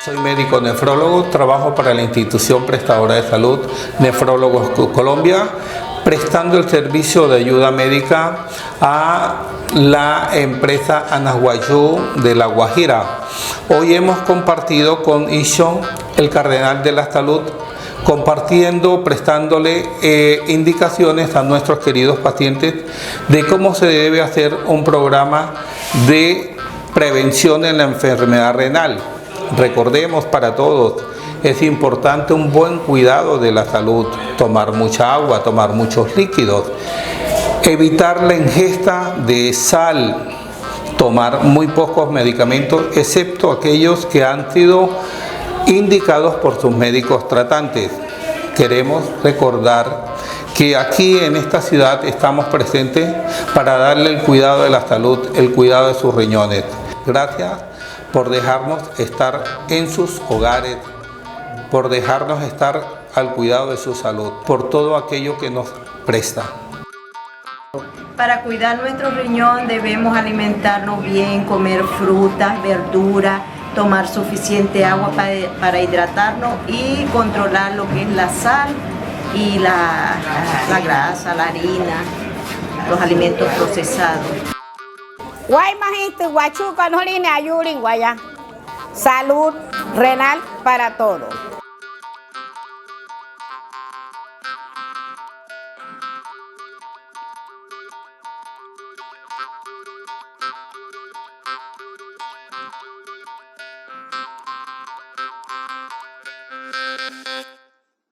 Soy médico nefrólogo, trabajo para la institución prestadora de salud Nefrólogos Colombia, prestando el servicio de ayuda médica a la empresa Anahuayú de La Guajira. Hoy hemos compartido con Ishon, el cardenal de la salud, prestándole indicaciones a nuestros queridos pacientes de cómo se debe hacer un programa de prevención en la enfermedad renal. Recordemos para todos, es importante un buen cuidado de la salud, tomar mucha agua, tomar muchos líquidos, evitar la ingesta de sal, tomar muy pocos medicamentos, excepto aquellos que han sido indicados por sus médicos tratantes. Queremos recordar que aquí en esta ciudad estamos presentes para darle el cuidado de la salud, el cuidado de sus riñones. Gracias por dejarnos estar en sus hogares, por dejarnos estar al cuidado de su salud, por todo aquello que nos presta. Para cuidar nuestro riñón debemos alimentarnos bien, comer frutas, verduras, tomar suficiente agua para hidratarnos y controlar lo que es la sal y la grasa, la harina, los alimentos procesados. Salud renal para todos.